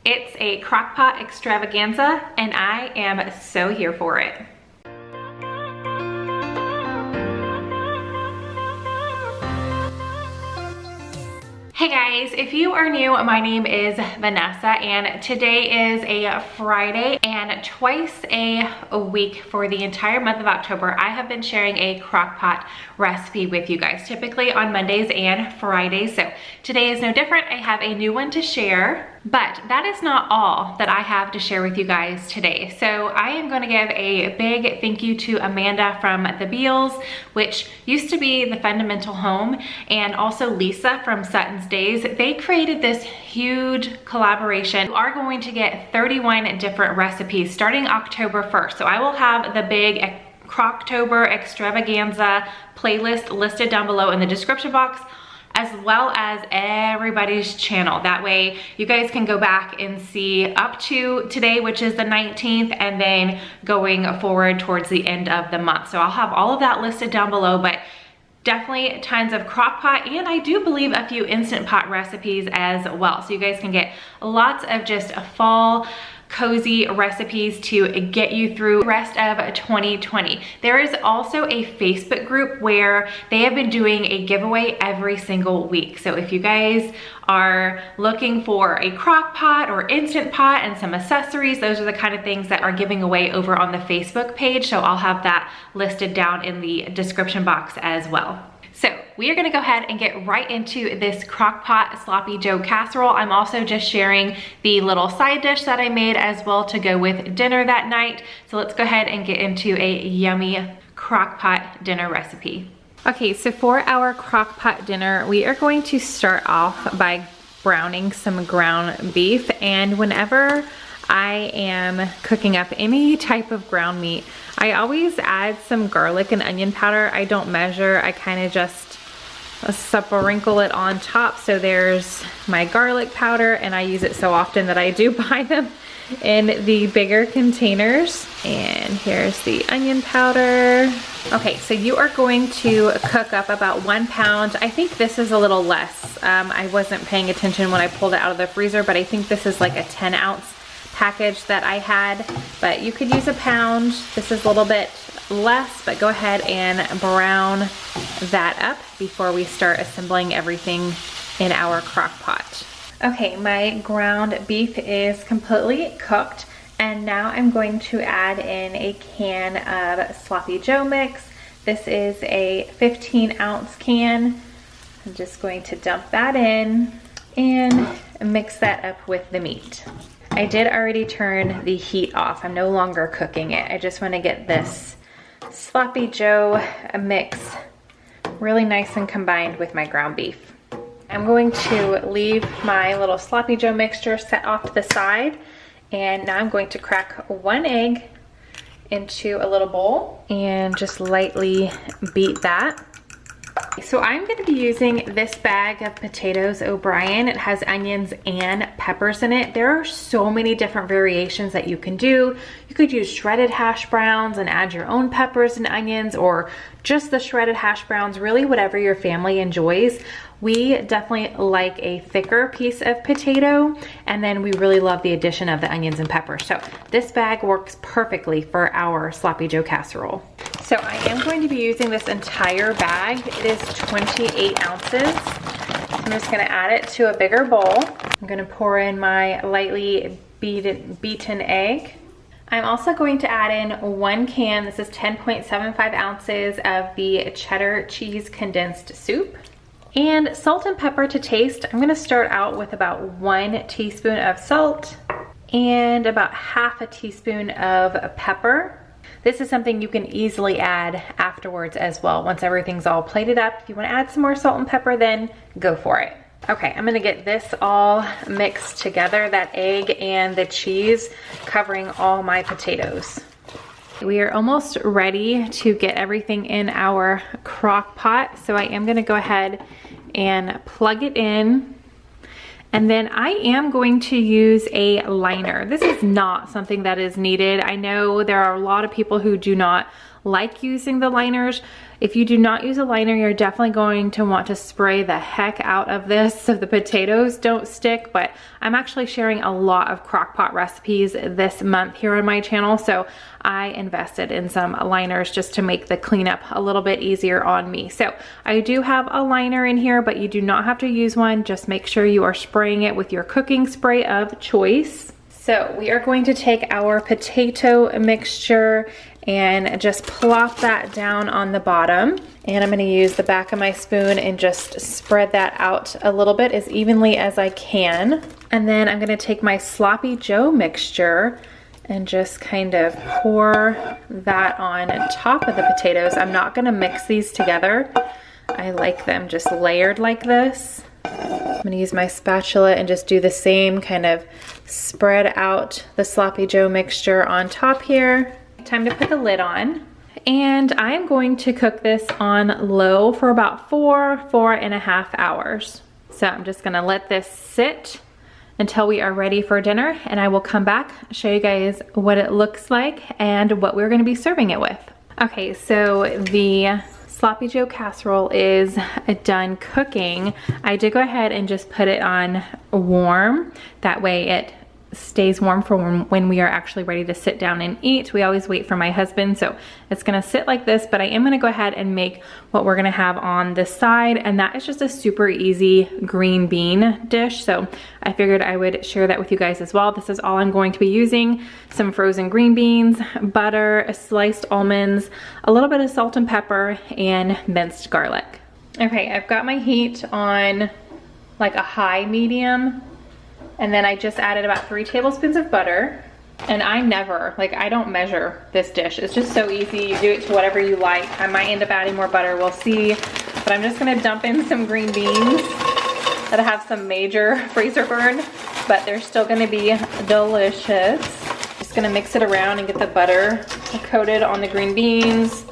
It's a crockpot extravaganza and I am so here for it. Hey guys, if you are new, my name is Vanessa and today is a Friday, and twice a week for the entire month of October, I have been sharing a crockpot recipe with you guys, typically on Mondays and Fridays. So today is no different. I have a new one to share. But that is not all that I have to share with you guys today. So I am going to give a big thank you to Amanda from The Beals, which used to be The Fundamental Home, and also Lisa from Sutton's Days. They created this huge collaboration. You are going to get 31 different recipes starting October 1st. So I will have the big Crocktober extravaganza playlist listed down below in the description box, as well as everybody's channel. That way you guys can go back and see up to today, which is the 19th, and then going forward towards the end of the month. So I'll have all of that listed down below, but definitely tons of crock pot, and I do believe a few instant pot recipes as well. So you guys can get lots of just a fall cozy recipes to get you through the rest of 2020. There is also a Facebook group where they have been doing a giveaway every single week. So if you guys are looking for a crock pot or instant pot and some accessories, those are the kind of things that are giving away over on the Facebook page. So I'll have that listed down in the description box as well. So we are gonna go ahead and get right into this Crockpot Sloppy Joe Casserole. I'm also just sharing the little side dish that I made as well to go with dinner that night. So let's go ahead and get into a yummy crockpot dinner recipe. Okay, so for our crockpot dinner, we are going to start off by browning some ground beef. And whenever I am cooking up any type of ground meat, I always add some garlic and onion powder. I don't measure, I kind of just sprinkle it on top. So there's my garlic powder, and I use it so often that I do buy them in the bigger containers. And here's the onion powder. Okay, so you are going to cook up about 1 pound. I think this is a little less. I wasn't paying attention when I pulled it out of the freezer, but I think this is like a 10-ounce package that I had, but you could use a pound. This is a little bit less, but go ahead and brown that up before we start assembling everything in our crock pot. Okay, my ground beef is completely cooked, and now I'm going to add in a can of Sloppy Joe mix. This is a 15-ounce can. I'm just going to dump that in and mix that up with the meat. I did already turn the heat off. I'm no longer cooking it. I just want to get this Sloppy Joe mix really nice and combined with my ground beef. I'm going to leave my little Sloppy Joe mixture set off to the side, and now I'm going to crack 1 egg into a little bowl and just lightly beat that. So I'm going to be using this bag of potatoes O'Brien. It has onions and peppers in it. There are so many different variations that you can do. You could use shredded hash browns and add your own peppers and onions, or just the shredded hash browns, really whatever your family enjoys. We definitely like a thicker piece of potato, and then we really love the addition of the onions and peppers. So this bag works perfectly for our Sloppy Joe casserole. So I am going to be using this entire bag. It is 28 ounces. I'm just gonna add it to a bigger bowl. I'm gonna pour in my lightly beaten egg. I'm also going to add in 1 can, this is 10.75 ounces of the cheddar cheese condensed soup. And salt and pepper to taste. I'm gonna start out with about 1 teaspoon of salt and about half a teaspoon of pepper. This is something you can easily add afterwards as well. Once everything's all plated up, if you wanna add some more salt and pepper, then go for it. Okay, I'm gonna get this all mixed together, that egg and the cheese covering all my potatoes. We are almost ready to get everything in our crock pot. So I am gonna go ahead and plug it in. And then I am going to use a liner. This is not something that is needed. I know there are a lot of people who do not like using the liners. If you do not use a liner, you're definitely going to want to spray the heck out of this so the potatoes don't stick, but I'm actually sharing a lot of crockpot recipes this month here on my channel, so I invested in some liners just to make the cleanup a little bit easier on me. So I do have a liner in here, but you do not have to use one. Just make sure you are spraying it with your cooking spray of choice. So we are going to take our potato mixture and just plop that down on the bottom. And I'm gonna use the back of my spoon and just spread that out a little bit as evenly as I can. And then I'm gonna take my Sloppy Joe mixture and just kind of pour that on top of the potatoes. I'm not gonna mix these together. I like them just layered like this. I'm gonna use my spatula and just do the same, kind of spread out the Sloppy Joe mixture on top here. Time to put the lid on. And I'm going to cook this on low for about 4.5 hours. So I'm just gonna let this sit until we are ready for dinner, and I will come back, show you guys what it looks like and what we're gonna be serving it with. Okay, so the Sloppy Joe casserole is done cooking. I did go ahead and just put it on warm. That way it stays warm for when we are actually ready to sit down and eat. We always wait for my husband, so it's gonna sit like this, but I am gonna go ahead and make what we're gonna have on this side, and that is just a super easy green bean dish. So I figured I would share that with you guys as well. This is all I'm going to be using: some frozen green beans, butter, sliced almonds, a little bit of salt and pepper, and minced garlic. Okay, I've got my heat on like a high medium. And then I just added about 3 tablespoons of butter. And I don't measure this dish. It's just so easy. You do it to whatever you like. I might end up adding more butter, we'll see. But I'm just gonna dump in some green beans that have some major freezer burn, but they're still gonna be delicious. Just gonna mix it around and get the butter coated on the green beans.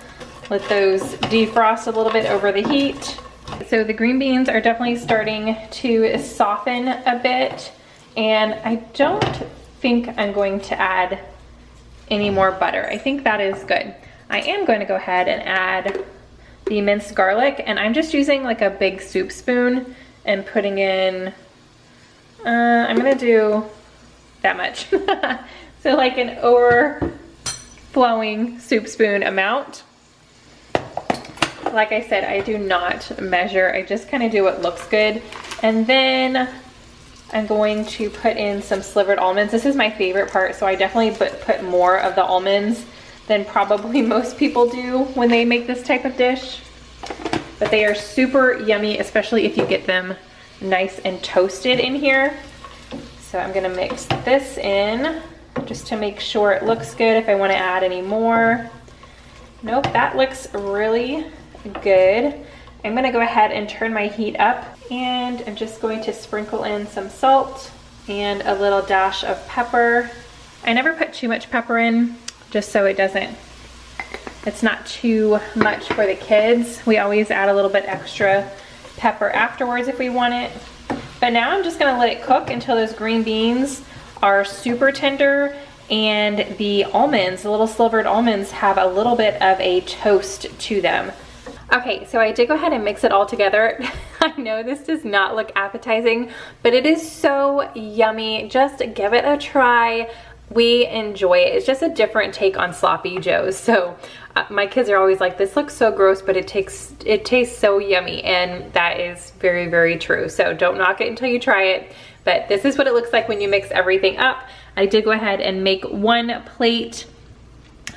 Let those defrost a little bit over the heat. So the green beans are definitely starting to soften a bit. And I don't think I'm going to add any more butter. I think that is good. I am going to go ahead and add the minced garlic, and I'm just using like a big soup spoon and putting in, I'm gonna do that much. So like an overflowing soup spoon amount. Like I said, I do not measure. I just kind of do what looks good. And then I'm going to put in some slivered almonds. This is my favorite part, so I definitely put more of the almonds than probably most people do when they make this type of dish. But they are super yummy, especially if you get them nice and toasted in here. So I'm gonna mix this in just to make sure it looks good. If I wanna add any more. Nope, that looks really good. I'm gonna go ahead and turn my heat up, and I'm just going to sprinkle in some salt and a little dash of pepper. I never put too much pepper in, just so it's not too much for the kids. We always add a little bit extra pepper afterwards if we want it. But now I'm just gonna let it cook until those green beans are super tender, and the almonds, the little slivered almonds, have a little bit of a toast to them. Okay, so I did go ahead and mix it all together. I know this does not look appetizing, but it is so yummy. Just give it a try. We enjoy it. It's just a different take on Sloppy Joes. So my kids are always like, this looks so gross, but it tastes so yummy, and that is very, very true. So don't knock it until you try it. But this is what it looks like when you mix everything up. I did go ahead and make 1 plate.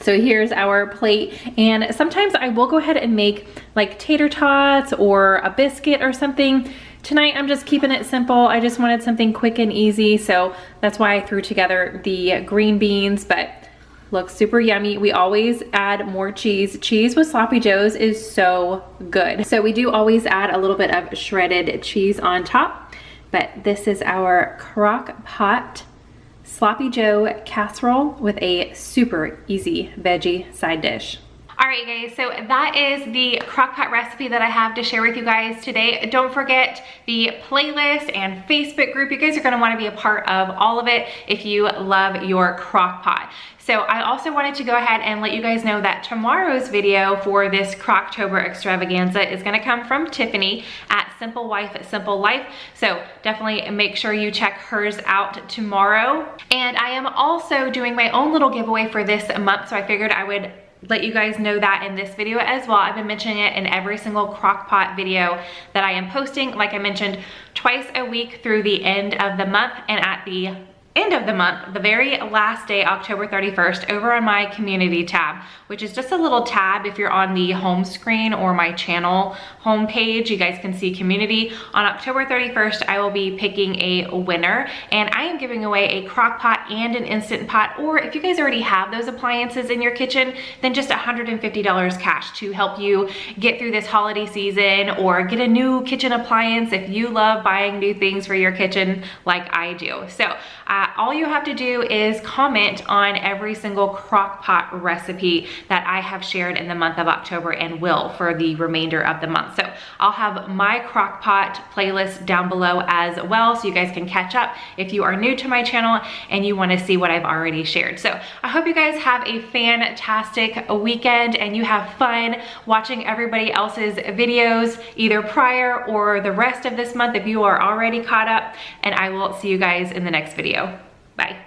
So here's our plate, and sometimes I will go ahead and make like tater tots or a biscuit or something. Tonight I'm just keeping it simple. I just wanted something quick and easy, so that's why I threw together the green beans, but looks super yummy. We always add more cheese. Cheese with Sloppy Joes is so good. So we do always add a little bit of shredded cheese on top, but this is our Crockpot Sloppy Joe Casserole with a super easy veggie side dish. All right, guys, so that is the crockpot recipe that I have to share with you guys today. Don't forget the playlist and Facebook group. You guys are gonna wanna be a part of all of it if you love your crockpot. So I also wanted to go ahead and let you guys know that tomorrow's video for this Crocktober extravaganza is gonna come from Tiffany at Simple Wife Simple Life. So definitely make sure you check hers out tomorrow. And I am also doing my own little giveaway for this month, so I figured I would let you guys know that in this video as well. I've been mentioning it in every single crockpot video that I am posting. Like I mentioned, twice a week through the end of the month, and at the end of the month, the very last day, October 31st, over on my community tab, which is just a little tab if you're on the home screen or my channel homepage, you guys can see community. On October 31st, I will be picking a winner, and I am giving away a crock pot and an Instant Pot, or if you guys already have those appliances in your kitchen, then just $150 cash to help you get through this holiday season or get a new kitchen appliance if you love buying new things for your kitchen like I do. So all you have to do is comment on every single crock pot recipe that I have shared in the month of October and will for the remainder of the month. So I'll have my crock pot playlist down below as well, so you guys can catch up if you are new to my channel and you want to see what I've already shared. So I hope you guys have a fantastic weekend and you have fun watching everybody else's videos either prior or the rest of this month if you are already caught up, and I will see you guys in the next video. Bye.